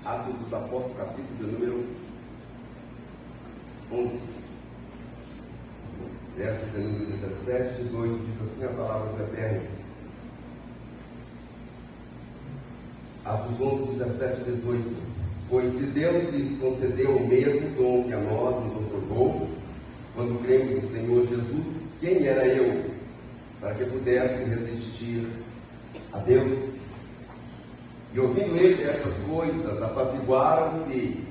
Atos dos Apóstolos, capítulo de número 11, versos de número 17 e 18, diz assim a palavra do Eterno. Atos 11, 17 e 18. Pois se Deus lhes concedeu o mesmo dom que a nós nos otorgou, quando cremos no Senhor Jesus, quem era eu para que pudesse resistir a Deus? E ouvindo eles essas coisas, apaziguaram-se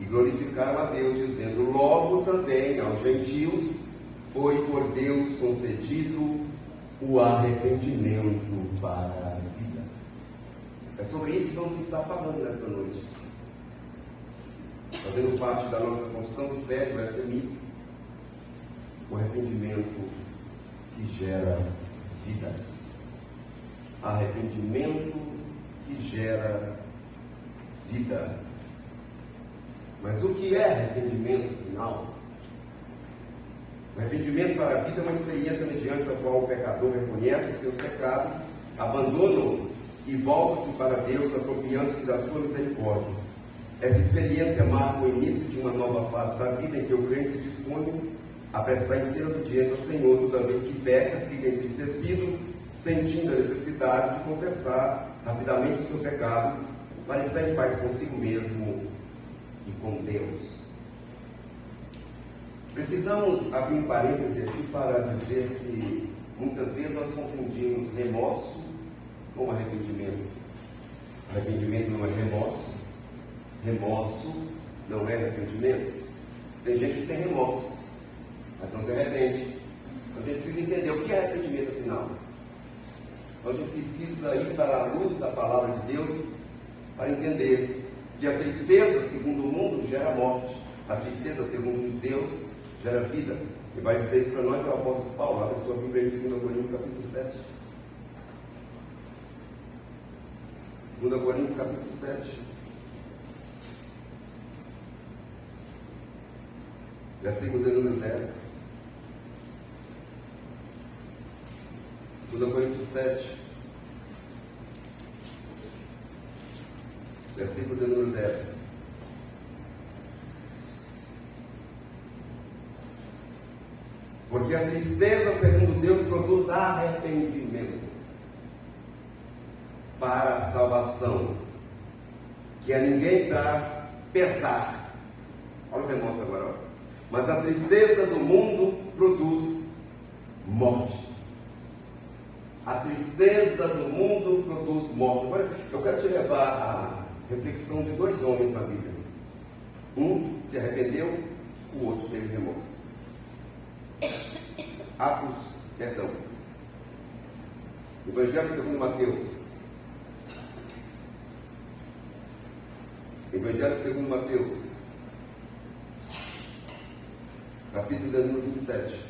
e glorificaram a Deus, dizendo: logo também aos gentios foi por Deus concedido o arrependimento para a vida. É sobre isso que vamos estar falando nessa noite. Fazendo parte da nossa confissão de fé, que vai ser mista. O arrependimento que gera vida. Arrependimento que gera vida. Mas o que é arrependimento final? O arrependimento para a vida é uma experiência mediante a qual o pecador reconhece os seus pecados, abandona e volta-se para Deus, apropriando-se da sua misericórdia. Essa experiência marca o início de uma nova fase da vida em que o crente se dispõe a prestar inteira obediência ao Senhor, toda vez que peca, fica entristecido, sentindo a necessidade de confessar rapidamente o seu pecado, para estar em paz consigo mesmo e com Deus. Precisamos abrir um parêntese aqui para dizer que muitas vezes nós confundimos remorso com arrependimento. Arrependimento não é remorso, remorso não é arrependimento. Tem gente que tem remorso, mas não se arrepende. Então a gente precisa entender o que é arrependimento afinal. Então a gente precisa ir para a luz da palavra de Deus para entender que a tristeza, segundo o mundo, gera morte. A tristeza, segundo Deus, gera vida. E vai dizer isso para nós o apóstolo Paulo, lá na sua Bíblia em 2 Coríntios capítulo 7. 2 Coríntios capítulo 7. Versículo de número 10. 2 Coríntios 7. Versículo de número 10. Porque a tristeza, segundo Deus, produz arrependimento para a salvação, que a ninguém traz pesar. Olha o remorso agora. Olha. Mas a tristeza do mundo produz morte. A tristeza do mundo produz morte. Agora, eu quero te levar à reflexão de dois homens na Bíblia. Um se arrependeu, o outro teve remorso. Evangelho segundo Mateus. Evangelho segundo Mateus, capítulo de número 27.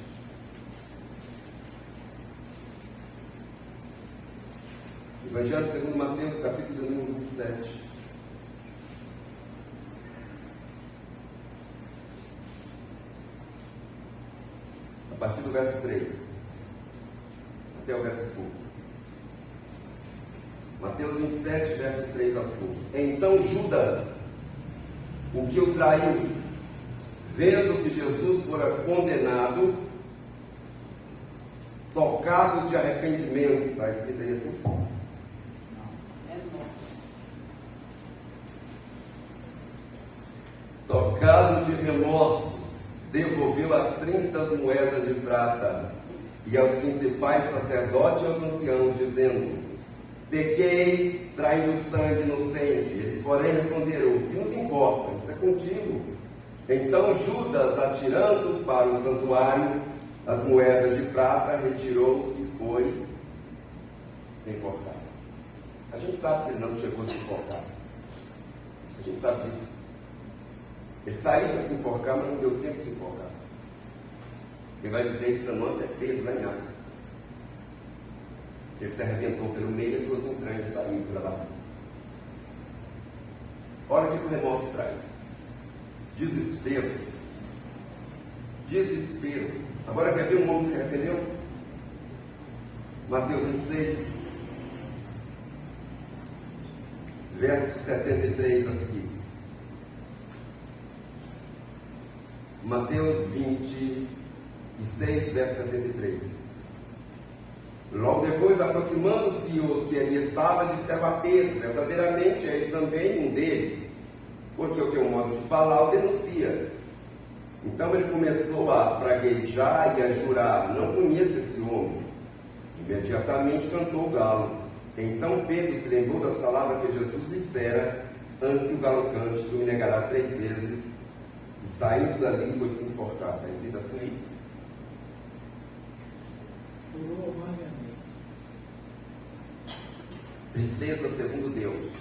Evangelho segundo Mateus, capítulo de número 27. A partir do verso 3 até o verso 5. Mateus 27, verso 3 ao 5. Então Judas, o que o traiu, vendo que Jesus fora condenado, tocado de arrependimento, está escrito aí assim? Tocado de remorso, devolveu as 30 moedas de prata e aos principais sacerdotes e aos anciãos, dizendo: pequei, traindo sangue inocente. Eles, porém, responderam: o que nos importa? Isso é contigo. Então Judas, atirando para o santuário as moedas de prata, retirou-se e foi se enforcar. A gente sabe que ele não chegou a se enforcar. A gente sabe disso. Ele saiu para se enforcar, mas não deu tempo de se enforcar. Quem vai dizer isso para nós é Pedro, lá em Atos. Ele se arrebentou pelo meio e as suas entranhas saíram pela barriga. Olha o que o remorso traz. Desespero. Desespero. Agora quer ver um homem que se arrependeu? Mateus 26. verso 73 a seguir. Mateus 26, verso 73. Logo depois, aproximando-se os que ali estavam, disseram a Pedro: verdadeiramente és também um deles, porque o teu modo de falar o denuncia. Então ele começou a praguejar e a jurar: não conheço esse homem. Imediatamente cantou o galo. Então Pedro se lembrou das palavras que Jesus dissera: antes que o galo cante, tu me negarás 3 vezes. E saindo dali foi se enforcar. Está escrito assim aí? Chorou amargamente. Tristeza, segundo Deus,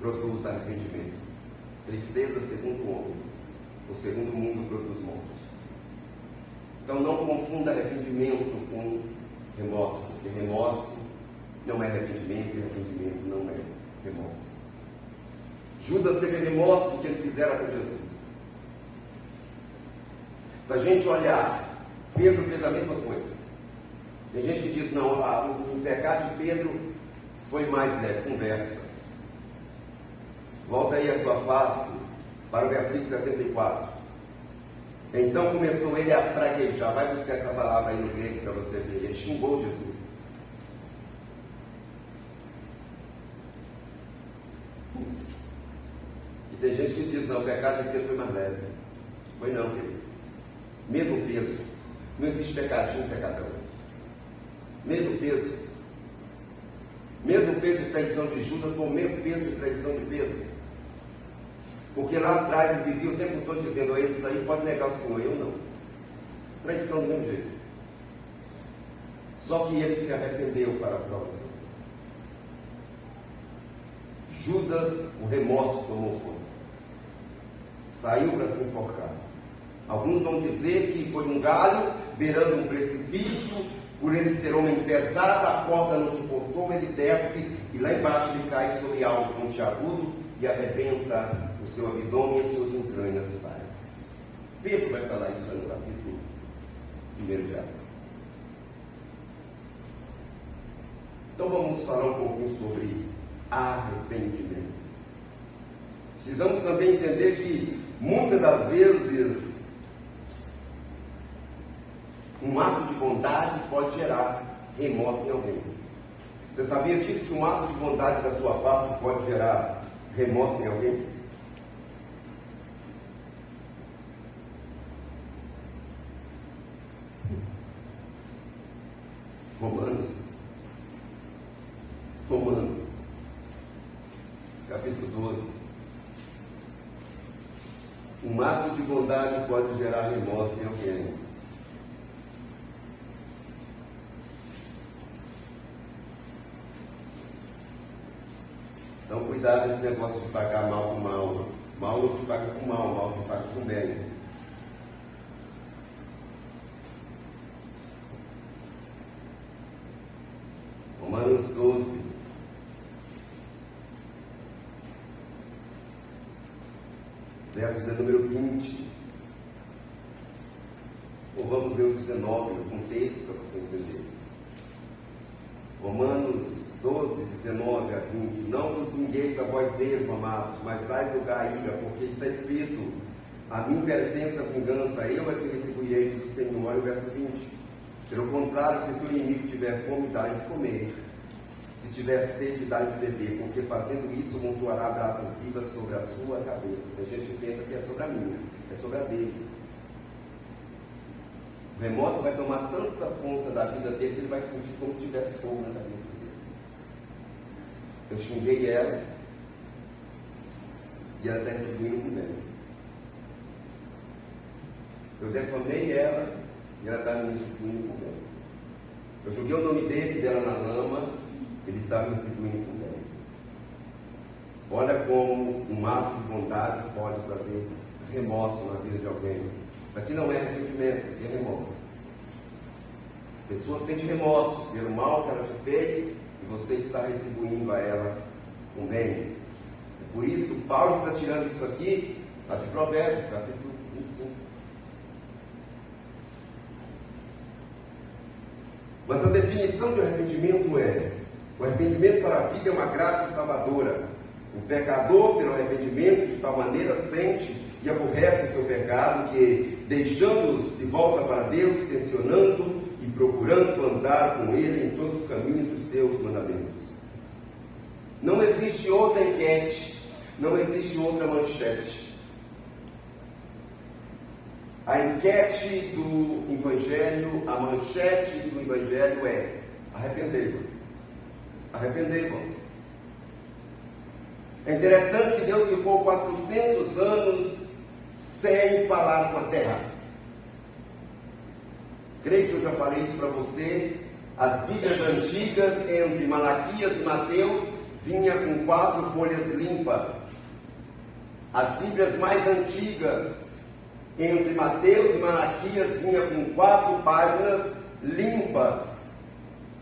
produz arrependimento. Tristeza, segundo o homem, o segundo mundo, produz morte. Então não confunda arrependimento com remorso, porque remorso não é arrependimento e arrependimento não é remorso. Judas teve remorso porque ele fizera com Jesus. Se a gente olhar, Pedro fez a mesma coisa. Tem gente que diz: não, o pecado de Pedro foi mais leve. Conversa. Volta aí a sua face para o versículo 74. Então começou ele a praguejar. Vai buscar essa palavra aí no grego para você ver. Ele xingou Jesus. E tem gente que diz: não, o pecado de Pedro foi mais leve. Foi não, querido. Mesmo peso. Não existe pecadinho, pecadão. Mesmo peso. Mesmo peso de traição de Judas, com o mesmo peso de traição de Pedro. Porque lá atrás ele vivia o tempo todo dizendo: esse aí pode negar o Senhor, eu não. Traição do mesmo jeito. Só que ele se arrependeu para a salvação. Judas, o remorso tomou conta. Saiu para se enforcar. Alguns vão dizer que foi um galho beirando um precipício. Por ele ser homem pesado, a corda não suportou, ele desce e lá embaixo ele cai sobre algo pontiagudo e arrebenta o seu abdômen e as suas entranhas saem. Pedro vai falar isso no capítulo 1 de Atos. Então vamos falar um pouquinho sobre arrependimento. Precisamos também entender que muitas das vezes um ato de bondade pode gerar remorso em alguém. Você sabia disso, que um ato de bondade da sua parte pode gerar remorso em alguém? Romanos, capítulo 12. Um ato de bondade pode gerar remorso em alguém. Então, cuidado desse negócio de pagar mal com mal. Mal não se paga com mal, mal se paga com bem. Romanos 12. Verso de número 20. Ou vamos ver o 19, o contexto para você entender. Romanos 12, 19 a 20. Não vos vingueis a vós mesmos, amados, mas dai lugar à ira, porque está escrito: a mim pertence a vingança, eu é que retribuirei do Senhor. O verso 20. Pelo contrário, se teu inimigo tiver fome, dá-lhe de comer. Se tiver sede, dá-lhe de beber, porque fazendo isso, montuará brasas vivas sobre a sua cabeça. Tem gente que pensa que é sobre a minha, é sobre a dele. O remorso vai tomar tanta conta da vida dele que ele vai sentir como se tivesse fogo na cabeça dele. Eu xinguei ela e ela está retribuindo com bem. Eu defamei ela e ela está me retribuindo com bem. Eu joguei o nome dela na lama, ele está me retribuindo com bem. Olha como um ato de bondade pode trazer remorso na vida de alguém. Isso aqui não é arrependimento, isso aqui é remorso. A pessoa sente remorso pelo mal que ela te fez e você está retribuindo a ela com bem. É por isso Paulo está tirando isso aqui lá de Provérbios, capítulo 25. Mas a definição de arrependimento é O arrependimento para a vida é uma graça salvadora. O pecador, pelo arrependimento, de tal maneira sente e aborrece o seu pecado, que, deixando-o, se volta para Deus, tensionando e procurando andar com Ele em todos os caminhos dos seus mandamentos. Não existe outra enquete, não existe outra manchete. A enquete do Evangelho, a manchete do Evangelho é: arrependei-vos. Arrependei-vos. É interessante que Deus ficou 400 anos sem falar com a terra. Creio que eu já falei isso para você. As Bíblias antigas, entre Malaquias e Mateus, vinha com 4 folhas limpas. As Bíblias mais antigas, entre Mateus e Malaquias, vinha com 4 páginas limpas,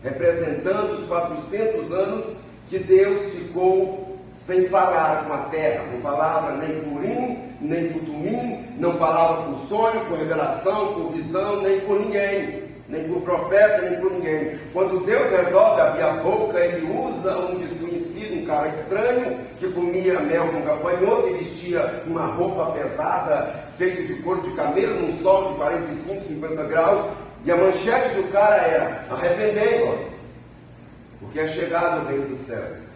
representando os 400 anos que Deus ficou sem falar com a terra. Não falava nem por Urim, nem por Tumim, não falava por sonho, por revelação, por visão, nem por ninguém, nem por profeta, nem por ninguém. Quando Deus resolve abrir a boca, Ele usa um desconhecido, um cara estranho, que comia mel com gafanhoto e vestia uma roupa pesada, feita de couro de camelo, num sol de 45, 50 graus, e a manchete do cara era: arrependei-vos, porque é chegado o reino dos céus.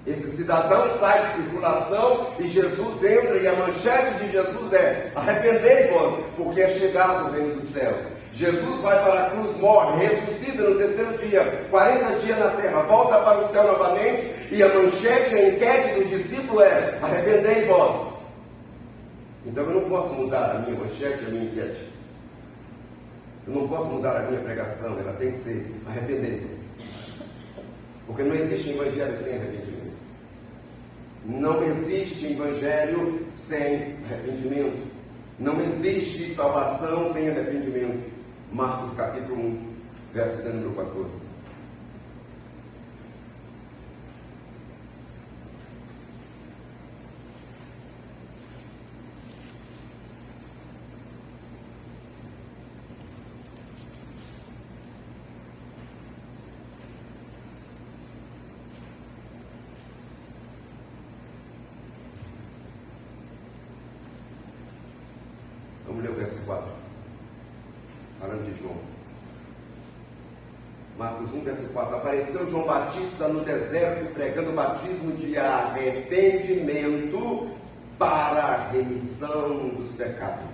Esse cidadão sai de circulação e Jesus entra, e a manchete de Jesus é: arrependei-vos, porque é chegado o reino dos céus. Jesus vai para a cruz, morre, ressuscita no terceiro dia, 40 dias na terra, volta para o céu novamente, e a manchete, a enquete do discípulo é: arrependei-vos. Então eu não posso mudar a minha manchete, a minha enquete. Eu não posso mudar a minha pregação, ela tem que ser: arrependei-vos. Porque não existe evangelho sem arrependimento. Não existe evangelho sem arrependimento. Não existe salvação sem arrependimento. Marcos capítulo 1, verso de número 14. Vamos ler o verso 4. Falando de João. Marcos 1, verso 4. Apareceu João Batista no deserto, pregando o batismo de arrependimento para a remissão dos pecados.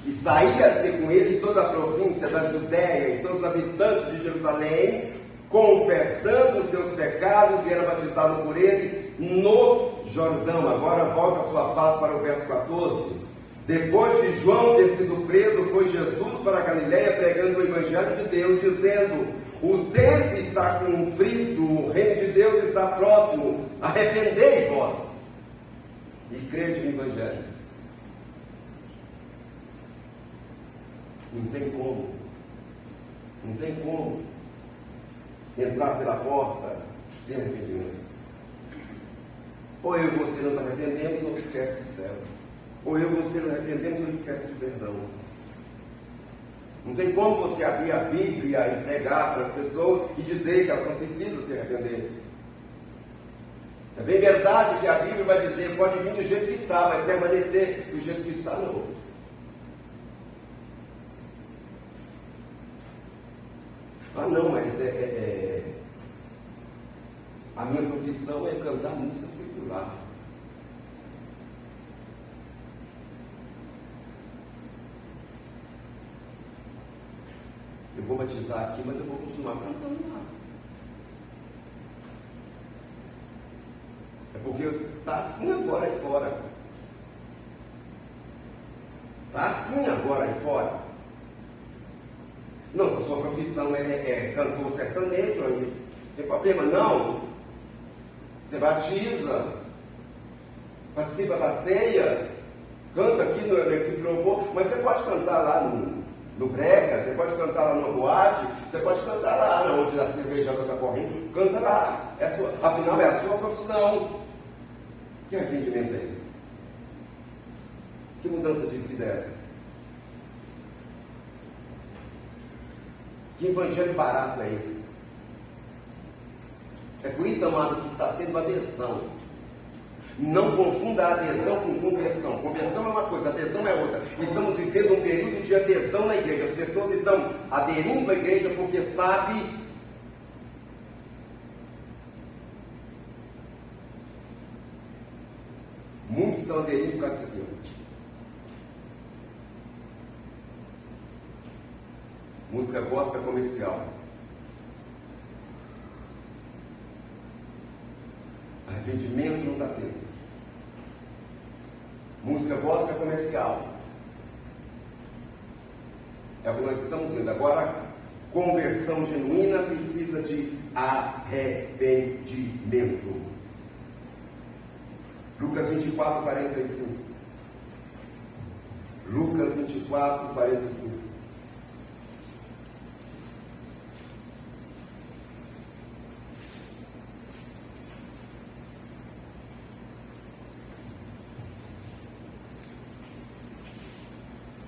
E saía a ter com ele toda a província da Judéia e todos os habitantes de Jerusalém, confessando os seus pecados, e era batizado por ele no Jordão. Agora volta a sua face para o verso 14. Depois de João ter sido preso, foi Jesus para a Galiléia pregando o Evangelho de Deus, dizendo: o tempo está cumprido, o reino de Deus está próximo, arrependei-vos e crede no Evangelho. Não tem como entrar pela porta sem arrependimento. Ou eu e você nos arrependemos ou esquece do céu. Ou eu e você nos arrependemos ou esquece de perdão. Não tem como você abrir a Bíblia e pregar para as pessoas e dizer que elas não precisam se arrepender. É bem verdade que a Bíblia vai dizer: pode vir do jeito que está, mas permanecer do jeito que está, não. Ah, não, mas a minha profissão é cantar música secular. Eu vou batizar aqui, mas eu vou continuar cantando lá. É porque está assim agora aí fora. Está assim agora aí fora. Não, se a sua profissão é cantor sertanejo, aí não tem problema, não. Você batiza, participa da ceia, canta aqui no equipe louvor, mas você pode cantar lá no brega, você pode cantar lá no boate, você pode cantar lá onde a cervejada está correndo, canta lá. Afinal, é a sua profissão. Que arrependimento é esse? Que mudança de vida é essa? Que evangelho barato é esse? É por isso, amado, que está tendo adesão. Não confunda a adesão com conversão. Conversão é uma coisa, adesão é outra. Estamos vivendo um período de adesão na igreja. As pessoas estão aderindo à igreja porque sabem. Muitos estão aderindo por causa disso aqui. Música gospel comercial. Arrependimento não está tendo. Música gospel comercial. É o que nós estamos vendo. Agora, conversão genuína precisa de arrependimento. Lucas 24, 45. Lucas 24, 45.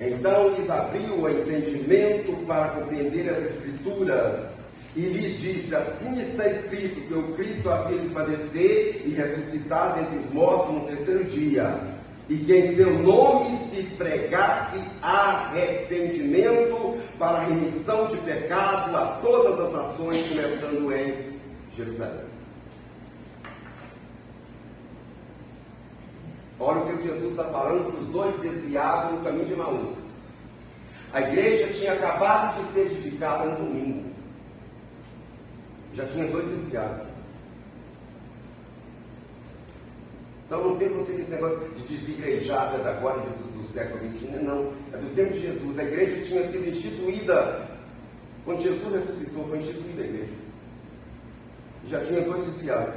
Então lhes abriu o entendimento para compreender as Escrituras e lhes disse: assim está escrito que o Cristo havia de padecer e ressuscitar dentre os mortos no terceiro dia, e que em seu nome se pregasse arrependimento para a remissão de pecado a todas as nações, começando em Jerusalém. Olha o que Jesus está falando para os dois desviados no caminho de Emaús. A igreja tinha acabado de ser edificada no domingo. Já tinha dois desviados. Então não pensa você que esse negócio de desigrejada da agora do século XXI, não. É do tempo de Jesus. A igreja tinha sido instituída. Quando Jesus ressuscitou, foi instituída a igreja. Já tinha dois desviados.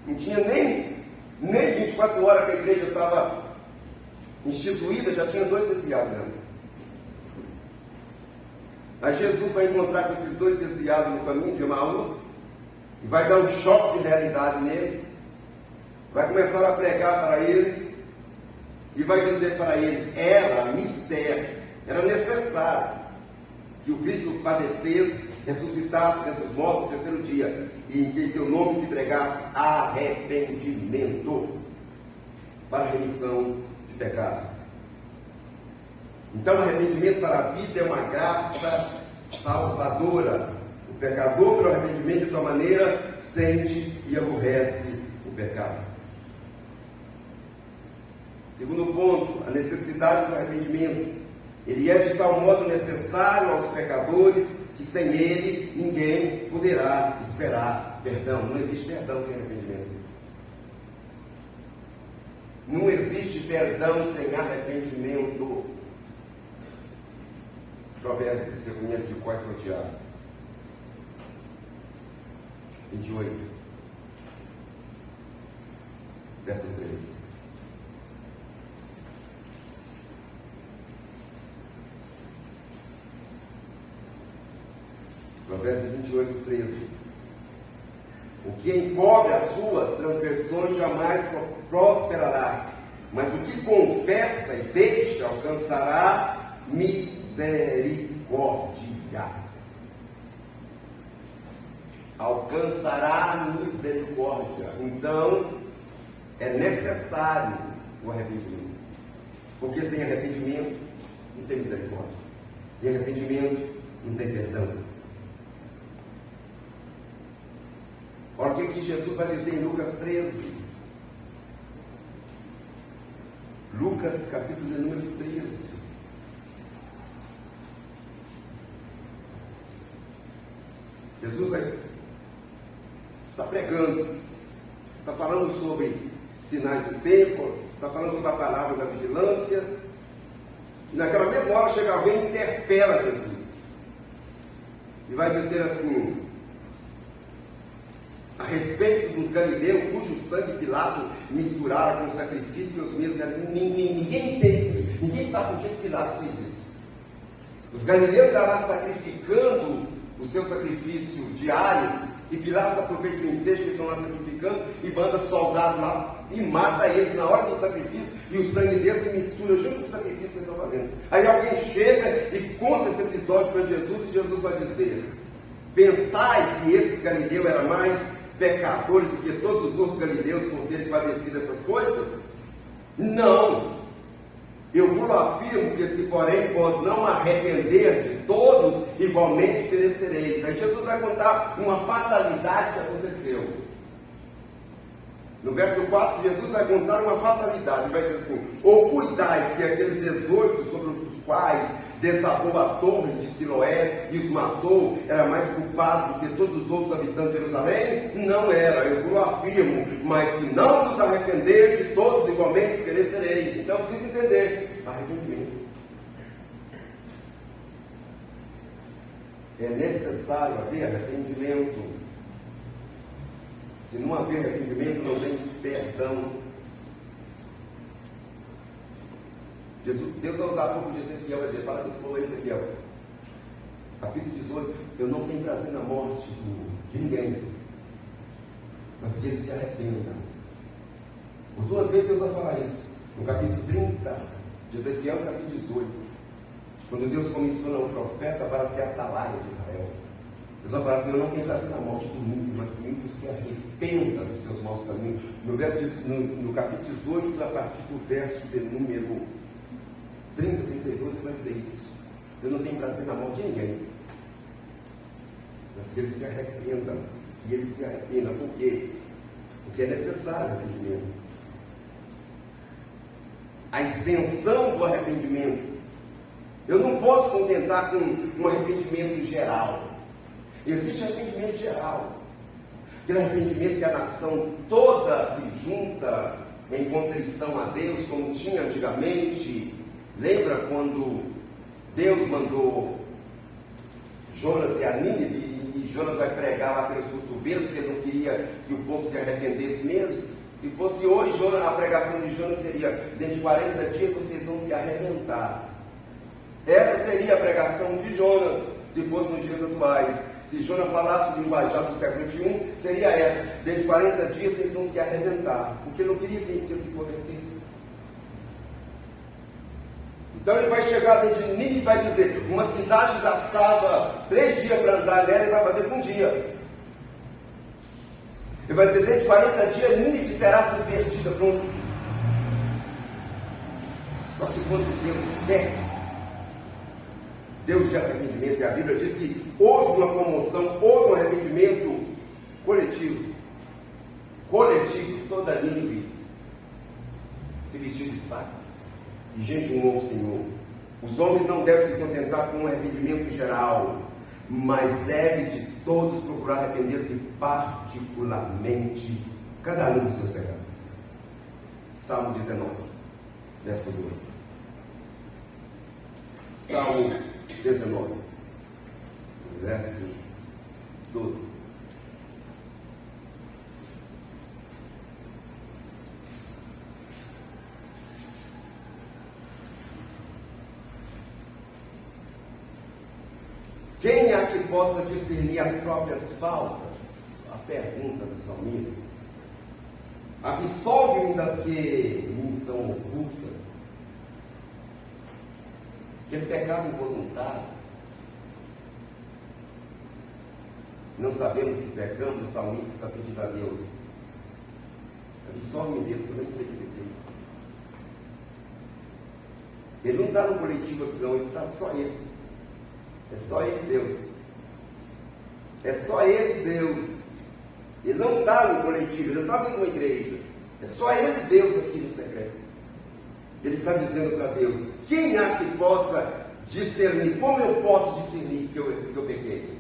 Não tinha nem 24 horas que a igreja estava instituída, já tinha dois desviados, né? Aí Jesus vai encontrar com esses dois desviados no caminho de Emaús e vai dar um choque de realidade neles, vai começar a pregar para eles e vai dizer para eles: era mistério, era necessário que o Cristo padecesse, ressuscitasse dentre os mortos no terceiro dia, e que em seu nome se pregasse arrependimento para a remissão de pecados. Então, arrependimento para a vida é uma graça salvadora. O pecador, pelo arrependimento, de tal maneira, sente e aborrece o pecado. Segundo ponto, a necessidade do arrependimento. Ele é de tal modo necessário aos pecadores que sem ele ninguém poderá esperar perdão. Não existe perdão sem arrependimento. Não existe perdão sem arrependimento. Provérbios, você conhece de qual é salteado? 28, verso 3. Provérbios 28, 13. O que encobre as suas transgressões jamais prosperará, mas o que confessa e deixa alcançará misericórdia. Alcançará misericórdia. Então, é necessário o arrependimento. Porque sem arrependimento não tem misericórdia. Sem arrependimento não tem perdão. Olha o que Jesus vai dizer em Lucas 13. Lucas, capítulo de número 13. Jesus está pregando, está falando sobre sinais do tempo, está falando sobre a palavra da vigilância. E naquela mesma hora chega alguém e interpela Jesus. E vai dizer assim: a respeito dos galileus, cujo sangue Pilato misturara com o sacrifício e os mesmos. Ninguém entende isso, ninguém sabe por que Pilato fez isso. Os galileus estavam sacrificando o seu sacrifício diário, e Pilatos aproveita o ensejo que eles estão lá sacrificando e manda soldados lá e mata eles na hora do sacrifício, e o sangue deles se mistura junto com o sacrifício que eles estão fazendo. Aí alguém chega e conta esse episódio para Jesus, e Jesus vai dizer: Pensai que esse Galileu era mais pecador do que todos os outros galileus por terem padecido essas coisas? Não. Eu vos afirmo que se porém vós não arrependerdes, todos igualmente perecereis. Aí Jesus vai contar uma fatalidade que aconteceu. No verso 4, Jesus vai contar uma fatalidade. Vai dizer assim: ou cuidais que aqueles 18 sobre os quais desabou a torre de Siloé e os matou, era mais culpado do que todos os outros habitantes de Jerusalém? Não era, eu vos afirmo, mas se não vos arrependerdes, todos igualmente perecereis. Então precisa entender, arrependimento. É necessário haver arrependimento. Se não haver arrependimento, não tem perdão. Deus vai usar pouco de Ezequiel, vai dizer: fala com esse povo aí, Ezequiel. Capítulo 18: eu não tenho prazer na morte de ninguém, mas que eles se arrependam. Por 2 vezes Deus vai falar isso. No capítulo 30 de Ezequiel e no capítulo 18, quando Deus comissiona um profeta para ser atalaia de Israel. Deus vai falar assim: eu não tenho prazer na morte do ímpio, mas que o ímpio se arrependa dos seus maus caminhos. No capítulo 18, a partir do verso de número 30, 32, ele vai dizer isso: eu não tenho prazer na morte de ninguém, mas que ele se arrependa. E ele se arrependa. Por quê? Porque é necessário arrependimento. A extensão do arrependimento. Eu não posso contentar com um arrependimento geral. Existe arrependimento geral. Aquele arrependimento que a nação toda se junta em contrição a Deus, como tinha antigamente. Lembra quando Deus mandou Jonas e a Nínive, e Jonas vai pregar lá pelos cotovelos, porque ele não queria que o povo se arrependesse mesmo? Se fosse hoje, a pregação de Jonas seria: dentro de 40 dias vocês vão se arrebentar. Essa seria a pregação de Jonas, se fosse nos dias atuais. Se Jonas falasse de linguajar do século XXI, seria essa: dentro de 40 dias vocês vão se arrebentar, porque não queria que se convertesse. Então ele vai chegar dentro de Nínive e vai dizer: uma cidade gastava 3 dias para andar nela e vai fazer com um dia. Ele vai dizer: dentro de 40 dias Nínive será subvertida. Pronto. Só que quando Deus quer, Deus de arrependimento, e a Bíblia diz que houve uma comoção, houve um arrependimento coletivo. Toda Nínive se vestiu de saco e jejuou o Senhor. Os homens não devem se contentar com um arrependimento geral, mas devem de todos procurar arrepender-se particularmente, cada um dos seus pecados. Salmo 19, verso 12. Salmo 19, verso 12. Quem há que possa discernir as próprias faltas? A pergunta do salmista. Absolve-me das que me são ocultas. Aquele pecado involuntário. Não sabemos se pecamos, o salmista está pedindo a Deus: absolve-me desse, que eu nem sei o que ele tem. Ele não está no coletivo aqui não, ele está só ele. É só ele, Deus. É só ele, Deus. Ele não está no coletivo, ele não está dentro de uma igreja. É só ele, Deus, aqui no secreto. Ele está dizendo para Deus: quem há que possa discernir? Como eu posso discernir que eu pequei?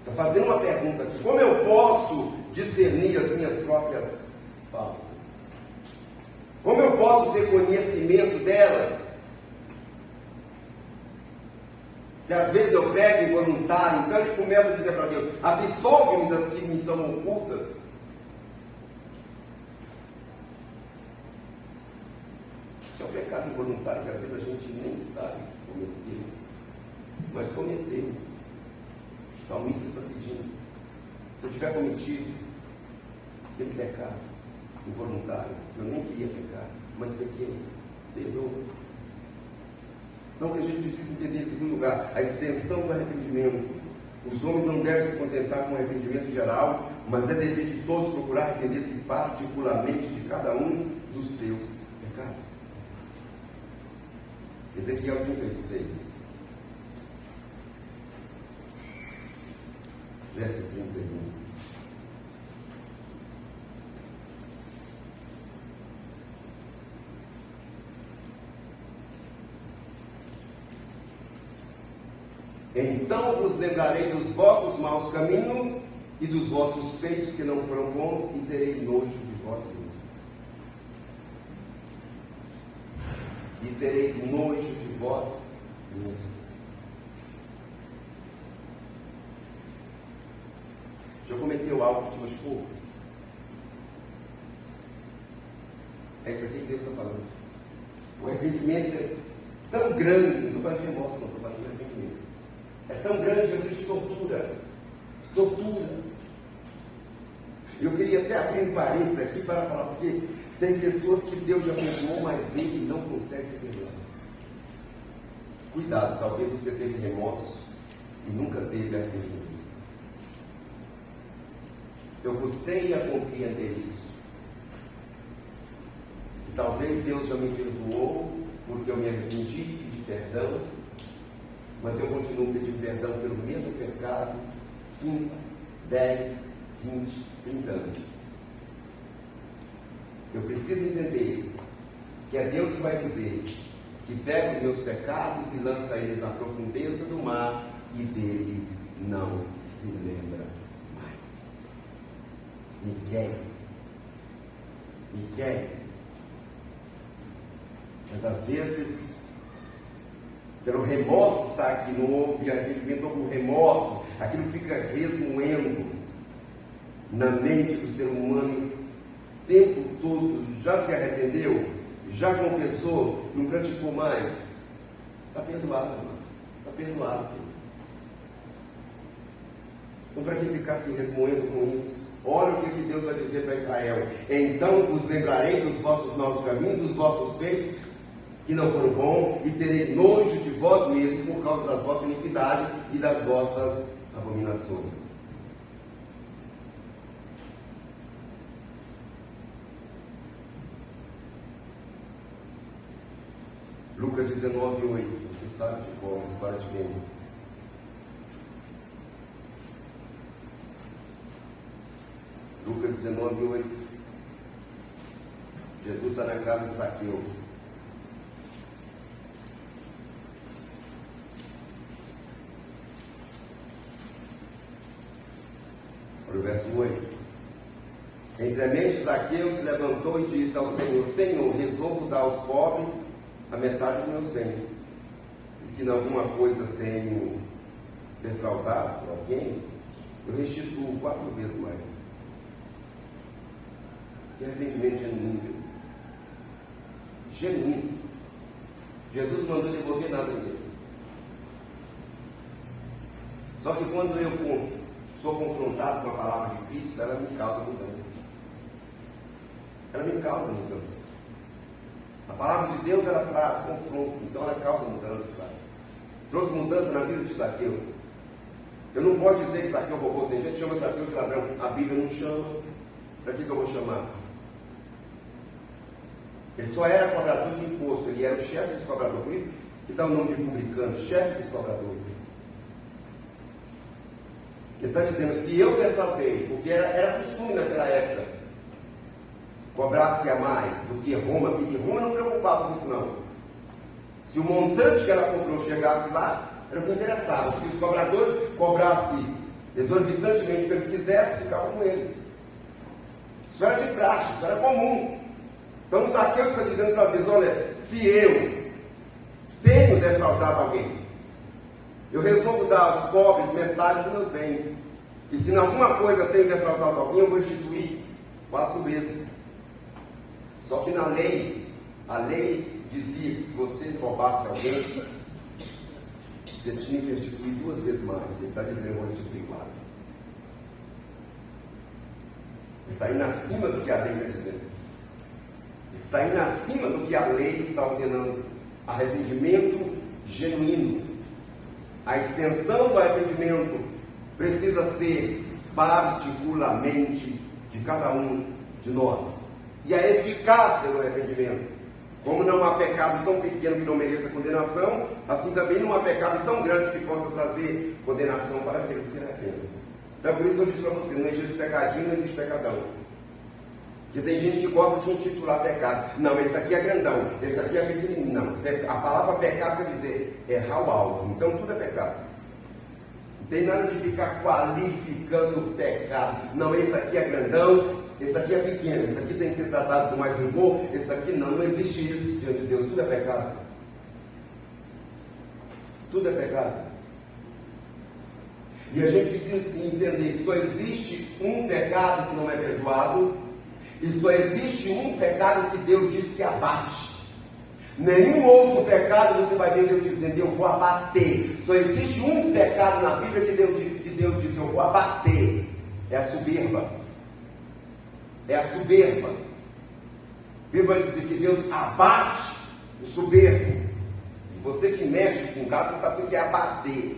Está fazendo uma pergunta aqui: como eu posso discernir as minhas próprias faltas? Como eu posso ter conhecimento delas? Se às vezes eu pego involuntário, então ele começa a dizer para Deus: absolve-me das que me são ocultas. É um pecado involuntário que às vezes a gente nem sabe cometer, mas cometeu. O salmista está pedindo: se eu tiver cometido aquele pecado involuntário, eu nem queria pecar, mas pequei, perdoa. Então, o que a gente precisa entender em segundo lugar, a extensão do arrependimento. Os homens não devem se contentar com o arrependimento geral, mas é dever de todos procurar arrepender-se particularmente de cada um dos seus pecados. Ezequiel 36, verso 31. Então vos lembrarei dos vossos maus caminhos e dos vossos feitos que não foram bons, e terei nojo de vós mesmos. E tereis nojo de vós mesmos. Já cometeu algo que te machucou? É isso aqui que Deus está falando. O arrependimento é tão grande, não estou falando de remorso, não, estou falando de arrependimento. É tão grande que ele te tortura. Tortura. Eu queria até abrir um parênteses aqui para falar, porque tem pessoas que Deus já perdoou, mas ele não consegue se perdoar. Cuidado, talvez você teve remorso e nunca teve arrependimento. Eu custei a compreender isso. E talvez Deus já me perdoou porque eu me arrependi e pedi perdão, mas eu continuo pedindo perdão pelo mesmo pecado 5, 10, 20, 30 anos. Eu preciso entender que é Deus que vai dizer que pega os meus pecados e lança eles na profundeza do mar e deles não se lembra mais. Miqueias. Mas às vezes, pelo remorso está aqui, não houve arrependimento, houve remorso, aquilo fica resmoendo na mente do ser humano o tempo todo. Já se arrependeu? Já confessou? Não praticou mais? Está perdoado, irmão. Está perdoado. Então, para que ficar se resmoendo com isso? Olha o que Deus vai dizer para Israel: então vos lembrarei dos vossos maus caminhos, dos vossos feitos que não foram bons, e terei nojo de vós mesmos por causa das vossas iniquidades e das vossas abominações. Lucas 19:8, você sabe de qual a história de quem? Lucas 19:8. Jesus está na casa de Zaqueu. Para o verso 8. Entremente Zaqueu se levantou e disse ao Senhor: Senhor, resolvo dar aos pobres a metade dos meus bens. E se em alguma coisa tenho defraudado alguém, eu restituo 4 vezes mais. Que arrependimento genuíno. Jesus mandou devolver nada dele. Só que quando eu sou confrontado com a palavra de Cristo, ela me causa mudança. A palavra de Deus, ela traz confronto, então ela causa mudança. Trouxe mudança na vida de Zaqueu. Eu não posso dizer que Zaqueu roubou. Tem gente que chama Zaqueu de ladrão. A Bíblia não chama. Para que eu vou chamar? Ele só era cobrador de imposto. Ele era o chefe dos cobradores. Por isso que dá o nome de publicano, chefe dos cobradores. Ele está dizendo: se eu defraudei, porque era costume naquela época, cobrasse a mais do que Roma, porque Roma não preocupava com isso não. Se o montante que ela cobrou chegasse lá, era o que interessava. Se os cobradores cobrassem exorbitantemente o que eles quisessem, ficavam com eles. Isso era de prática, isso era comum. Então o Zaqueu está dizendo para Deus: olha, se eu tenho defraudado alguém, eu resolvo dar aos pobres metade dos meus bens. E se em alguma coisa tenho defraudado alguém, eu vou restituir 4 vezes. Só que na lei, a lei dizia que se você roubasse alguém, você tinha que restituir 2 vezes mais. Ele está dizendo: eu vou restituir 4. Ele está indo acima do que a lei está dizendo. Ele está indo acima do que a lei está ordenando. Arrependimento genuíno. A extensão do arrependimento precisa ser particularmente de cada um de nós. E a eficácia do arrependimento, como não há pecado tão pequeno que não mereça condenação, assim também não há pecado tão grande que possa trazer condenação para aqueles que se arrependem. Então, por isso que eu disse para você, não existe pecadinho, não existe pecadão. Porque tem gente que gosta de intitular pecado. Não, esse aqui é grandão, esse aqui é pequenininho. Não, a palavra pecado quer dizer errar o alvo. Então, tudo é pecado. Não tem nada de ficar qualificando o pecado. Não, esse aqui é grandão, esse aqui é pequeno, esse aqui tem que ser tratado com mais rigor, esse aqui não existe isso diante de Deus, tudo é pecado. Tudo é pecado. E a gente precisa sim entender que só existe um pecado que não é perdoado, e só existe um pecado que Deus diz que abate. Nenhum outro pecado você vai ver Deus dizendo, eu vou abater. Só existe um pecado na Bíblia que Deus diz, eu vou abater. É a soberba. É a soberba. A Bíblia vai dizer que Deus abate o soberbo. E você que mexe com gado, você sabe o que é abater.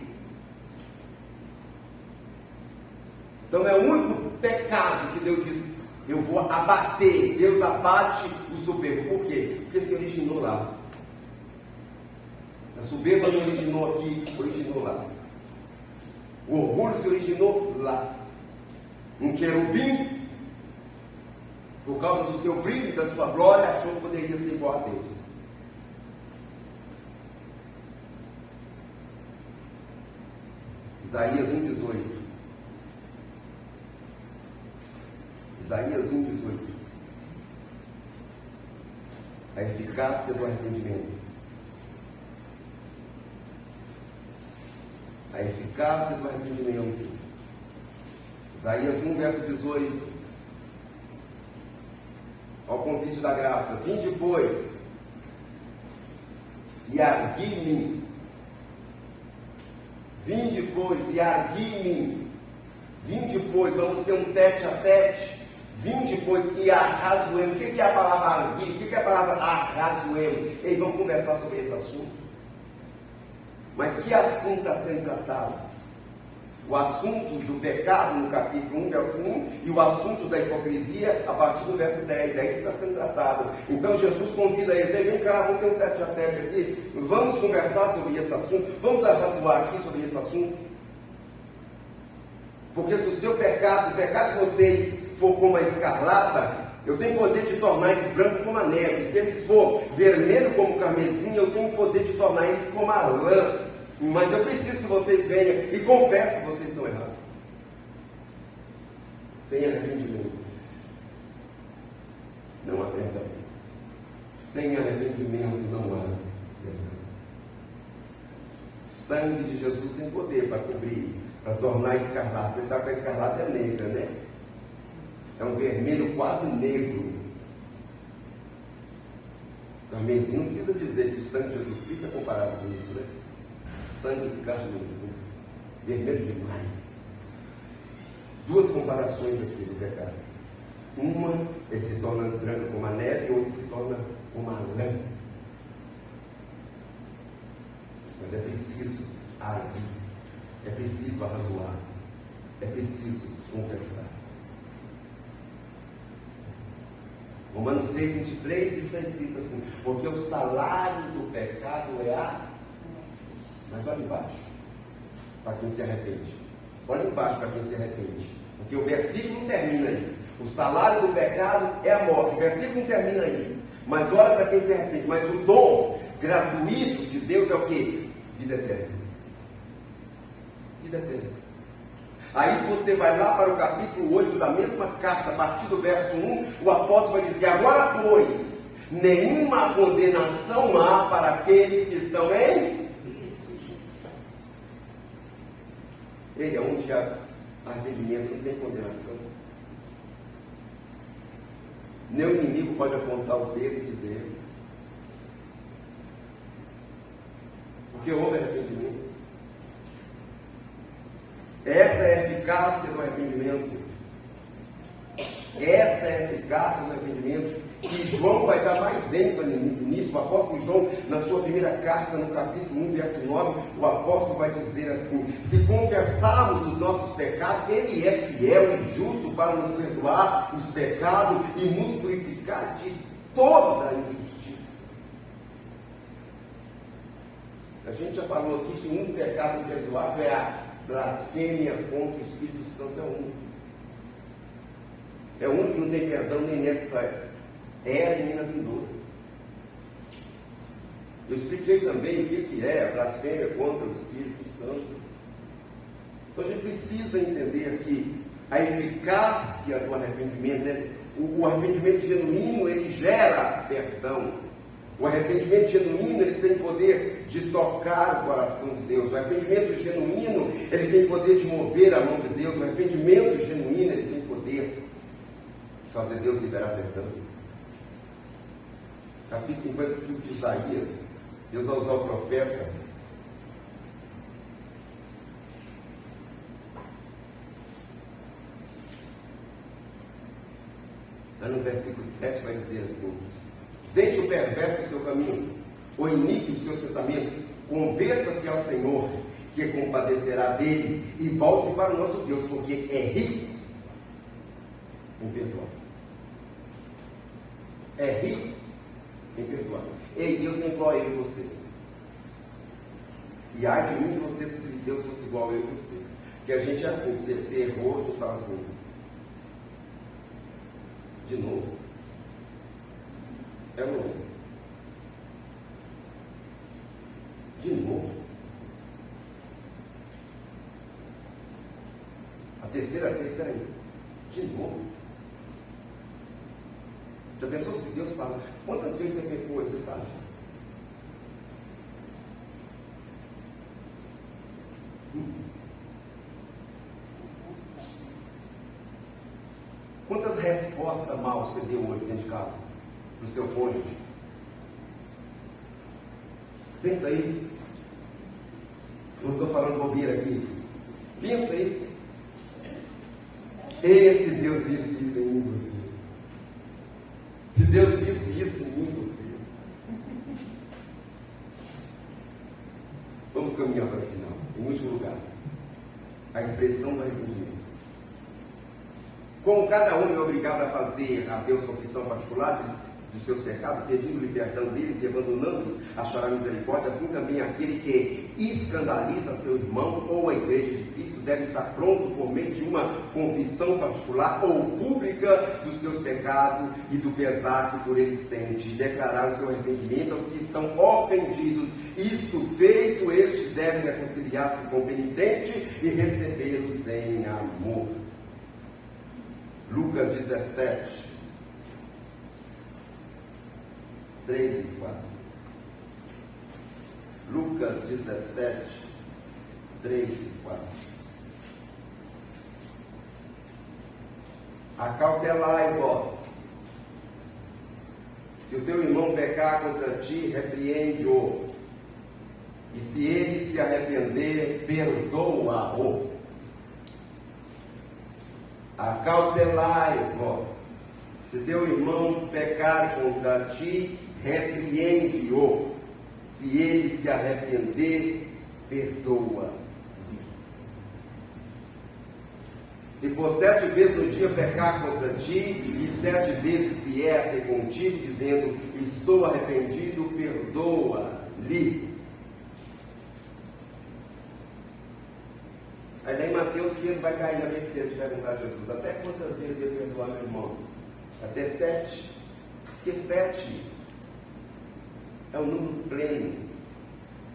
Então é o único pecado que Deus diz, eu vou abater. Deus abate o soberbo. Por quê? Porque se originou lá. A soberba não originou aqui, originou lá. O orgulho se originou lá. Um querubim, por causa do seu brilho, da sua glória, achou que poderia ser igual a Deus. Isaías 1,18. Isaías 1,18. A eficácia do arrependimento. A eficácia do arrependimento. Isaías 1, verso 18. Ao convite da graça. Vinde, pois, e argui-me. Vinde, pois, e argui-me. Vinde, pois, vamos ter um tete a tete. Vinde, pois, e arrazoemos. O que é a palavra arguir? O que é a palavra arrazoemos? Ei, vamos conversar sobre esse assunto. Mas que assunto está sendo tratado? O assunto do pecado no capítulo 1, verso 1, e o assunto da hipocrisia a partir do verso 10. É isso que está sendo tratado. Então Jesus convida eles, vem cá, vamos ter um tete a tete aqui, vamos conversar sobre esse assunto, vamos arrazoar aqui sobre esse assunto. Porque se o seu pecado, o pecado de vocês for como a escarlata, eu tenho poder de tornar eles brancos como a neve. Se eles for vermelho como o carmesim, eu tenho poder de tornar eles como a lã. Mas eu preciso que vocês venham e confessem que vocês estão errados. Sem arrependimento não há perdão. Sem arrependimento não há perdão. O sangue de Jesus tem poder para cobrir, para tornar escarlata. Você sabe que a escarlata é negra, né? É um vermelho quase negro. Carmesim, não precisa dizer que o sangue de Jesus Cristo é comparado com isso, né? Sangue de carmesim, vermelho demais. Duas comparações aqui do pecado. Uma, ele se torna branco como a neve, e outra se torna como a lã. Mas é preciso agir, é preciso arrazoar, é preciso confessar. Romanos 6, 23 está escrito assim, porque o salário do pecado é a... Mas olha embaixo, para quem se arrepende. Olha embaixo para quem se arrepende. Porque o versículo termina aí. O salário do pecado é a morte. O versículo termina aí. Mas olha para quem se arrepende. Mas o dom gratuito de Deus é o quê? Vida eterna. Vida eterna. Aí você vai lá para o capítulo 8 da mesma carta, a partir do verso 1, o apóstolo vai dizer, agora pois, nenhuma condenação há para aqueles que estão em... Ei, onde há arrependimento não tem condenação. Nem o inimigo pode apontar o dedo e dizer. Porque houve arrependimento. Essa é a eficácia do arrependimento. Essa é a eficácia do arrependimento. E João vai dar mais ênfase início. O apóstolo João, na sua primeira carta, no capítulo 1, verso 9, o apóstolo vai dizer assim: se confessarmos os nossos pecados, Ele é fiel e justo para nos perdoar os pecados e nos purificar de toda a injustiça. A gente já falou aqui que um pecado perdoável é a blasfêmia contra o Espírito Santo. É o único que não tem perdão nem nessa era nem na vindoura. Eu expliquei também o que é a blasfêmia contra o Espírito Santo. Então a gente precisa entender que a eficácia do arrependimento, né? O arrependimento genuíno, ele gera perdão. O arrependimento genuíno, ele tem poder de tocar o coração de Deus. O arrependimento genuíno, ele tem poder de mover a mão de Deus. O arrependimento genuíno, ele tem poder de fazer Deus liberar perdão. Capítulo 55 de Isaías, Deus vai usar o profeta lá no versículo 7 vai dizer assim: deixe o perverso o seu caminho, o iníquo os seus pensamentos, converta-se ao Senhor, que compadecerá dele, e volte para o nosso Deus, porque é rico em perdoar. É rico em perdoar. Ei, Deus não igual a eu e você. E ai de mim de você se Deus fosse igual a eu e você. Porque a gente é assim, você errou, a gente fala assim, de novo. É ou não é? De novo. A terceira vez, peraí. De novo. Já pensou se Deus fala? Quantas vezes você pecou, você sabe? Quantas respostas mal você deu hoje dentro de casa? Para o seu cônjuge? Pensa aí. Eu não estou falando bobeira aqui. Pensa aí. Esse Deus disse isso em mim e você. Se Deus disse isso em mim e você. Vamos caminhar para o final. Em último lugar, a expressão do arrependimento. Como cada um é obrigado a fazer a Deus confissão particular dos seus pecados, pedindo-lhe perdão deles e abandonando-os a chorar misericórdia, assim também aquele que escandaliza seu irmão ou a igreja de Cristo deve estar pronto por meio de uma confissão particular ou pública dos seus pecados e do pesar que por ele sente, e declarar o seu arrependimento aos que estão ofendidos. Isto feito, estes devem reconciliar-se com o penitente e recebê-los em amor. Lucas 17, 3 e 4. Lucas 17, 3 e 4. Acautelai-vos. Se o teu irmão pecar contra ti, repreende-o. E se ele se arrepender, perdoa-o. Acautelai-vos. Se teu irmão pecar contra ti, repreende-o. Se ele se arrepender, perdoa-lhe. Se por 7 vezes no dia pecar contra ti, e 7 vezes vier até contigo, dizendo, estou arrependido, perdoa-lhe. Aí lá em Mateus, Pedro vai cair na besteira de perguntar a Jesus, até quantas vezes eu perdoar meu irmão? Até 7. Porque 7 é um número pleno.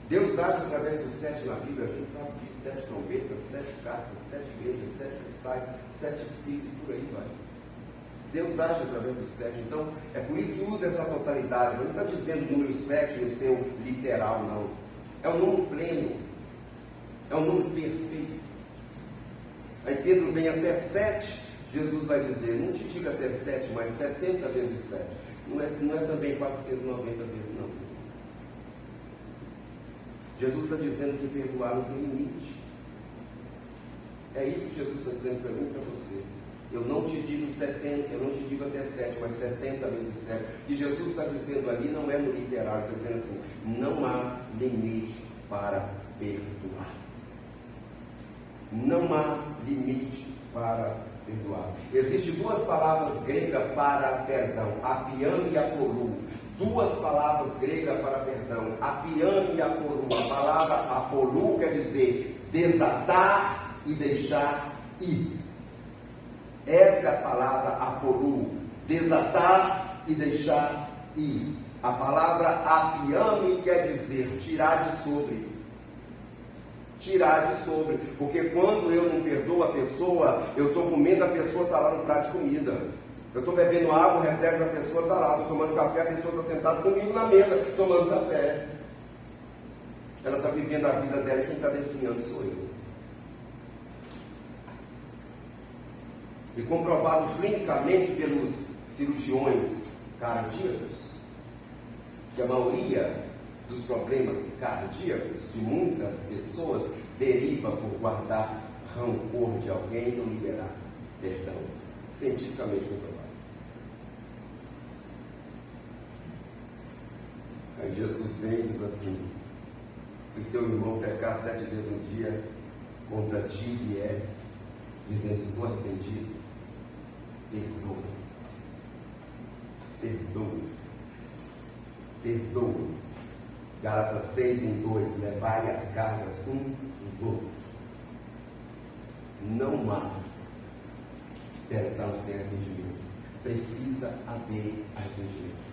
Deus age através do 7 na Bíblia, a gente sabe disso, 7 trombetas, 7 cartas, 7 igrejas, 7 cristais, 7 espíritos e por aí vai. Deus age através do 7, então é por isso que usa essa totalidade. Não está dizendo o número 7 no seu literal, não. É um número pleno, é um número perfeito. Aí Pedro vem até 7, Jesus vai dizer, não te diga até 7, mas 70 vezes 7. Não é também 490 vezes, não. Jesus está dizendo que perdoar não tem limite. É isso que Jesus está dizendo para mim e para você. Eu não te digo 70, eu não te digo até 7, mas 70 vezes 7. O que Jesus está dizendo ali não é no literal, está dizendo assim, não há limite para perdoar. Não há limite para perdoar. Existem duas palavras gregas para perdão, apiano e apolô. Duas palavras gregas para perdão, apiano e apolô. A palavra apolô quer dizer desatar e deixar ir. Essa é a palavra apolô, desatar e deixar ir. A palavra apiano quer dizer tirar de sobre. Tirar de sobre, porque quando eu não perdoo a pessoa, eu estou comendo, a pessoa está lá no prato de comida. Eu estou bebendo água, o reflexo da pessoa está lá. Estou tomando café, a pessoa está sentada comigo na mesa, tomando café. Ela está vivendo a vida dela e quem está definhando sou eu. E comprovado clinicamente pelos cirurgiões cardíacos, que a maioria dos problemas cardíacos de muitas pessoas deriva por guardar rancor de alguém e não liberar perdão. Cientificamente comprovado. Aí Jesus vem e diz assim: se seu irmão pecar 7 vezes no dia contra ti vier, dizendo estou arrependido, perdoa. Perdoa. Perdoa. Gálatas 6:2, levai as cargas uns dos outros. Não há perdão sem arrependimento. Precisa haver arrependimento.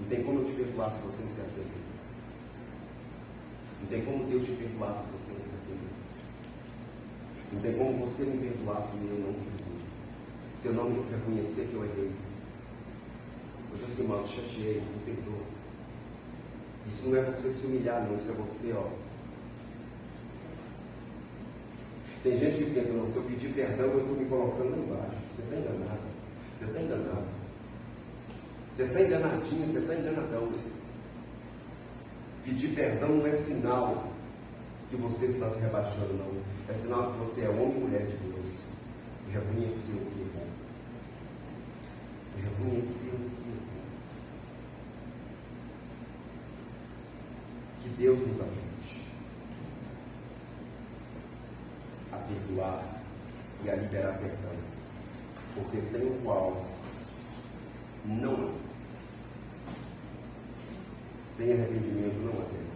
Não tem como eu te perdoar se você não se arrepender. Não tem como Deus te perdoar se você não se arrepender. Não tem como você me perdoar se eu não te perdoe. Se eu não me reconhecer que eu errei. Hoje assim, irmão, te chateei, me perdoa. Isso não é você se humilhar, não. Isso é você, ó. Tem gente que pensa, não, se eu pedir perdão, eu estou me colocando lá embaixo. Você está enganado. Você está enganado. Você está enganadinho, você está enganadão. Pedir perdão não é sinal que você está se rebaixando, não. É sinal que você é homem e mulher de Deus. E reconheceu o que errou. E reconheceu o que errou. Que Deus nos ajude a perdoar e a liberar perdão, porque sem o qual não há. Sem arrependimento não há perdão.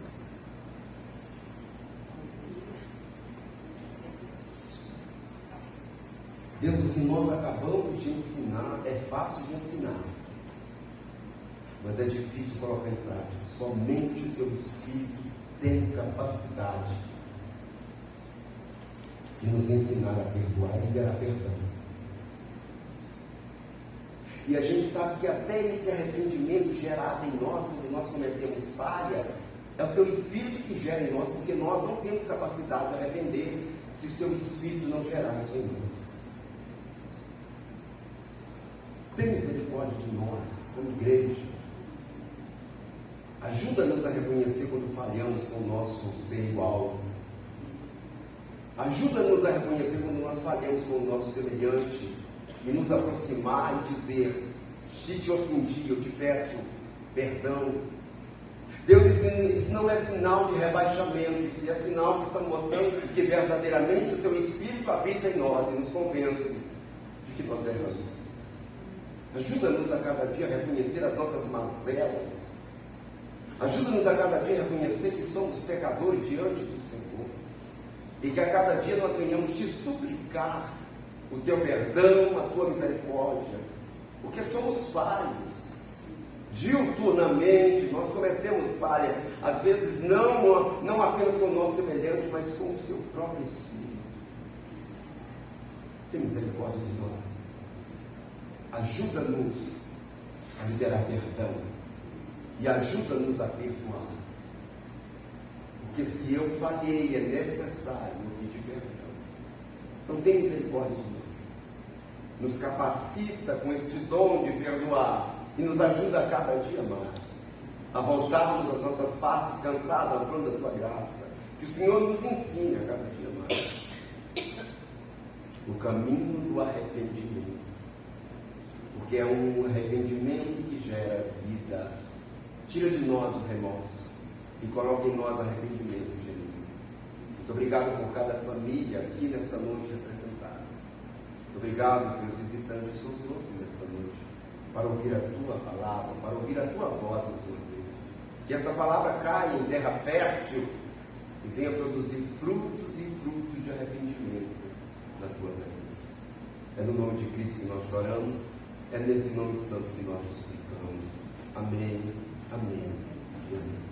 Deus, o que nós acabamos de ensinar é fácil de ensinar, mas é difícil colocar em prática. Somente o teu Espírito tem capacidade de nos ensinar a perdoar e liberar perdão. E a gente sabe que até esse arrependimento gerado em nós, quando nós cometemos falha, é o teu Espírito que gera em nós, porque nós não temos capacidade de arrepender se o seu Espírito não gerar isso em nós. Tem misericórdia de nós, como igreja. Ajuda-nos a reconhecer quando falhamos com o nosso ser igual. Ajuda-nos a reconhecer quando nós falhamos com o nosso semelhante e nos aproximar e dizer: se te ofendi, eu te peço perdão. Deus, isso não é sinal de rebaixamento, isso é sinal que está mostrando que verdadeiramente o teu Espírito habita em nós e nos convence de que nós erramos. Ajuda-nos a cada dia a reconhecer as nossas mazelas. Ajuda-nos a cada dia a reconhecer que somos pecadores diante do Senhor. E que a cada dia nós venhamos te suplicar o teu perdão, a tua misericórdia. Porque somos falhos. Diuturnamente nós cometemos falha. Às vezes não apenas com o nosso semelhante, mas com o seu próprio Espírito. Tem misericórdia de nós. Ajuda-nos a liberar perdão. E ajuda-nos a perdoar. Porque se eu falhei, é necessário eu pedir perdão. Então tem misericórdia de nós. Nos capacita com este dom de perdoar. E nos ajuda a cada dia mais. A voltarmos às nossas faces cansadas ao trono da tua graça. Que o Senhor nos ensine a cada dia mais. o caminho do arrependimento, porque é um arrependimento que gera vida. Tira de nós o remorso e coloca em nós arrependimento genuíno. Muito obrigado por cada família aqui nesta noite representada. Muito obrigado pelos visitantes que o Senhor trouxe nesta noite para ouvir a Tua palavra, para ouvir a Tua voz, Senhor Deus. Que essa palavra caia em terra fértil e venha produzir frutos e frutos de arrependimento na Tua presença. É no nome de Cristo que nós choramos, é nesse nome santo que nós suplicamos. Amém, amém e amém.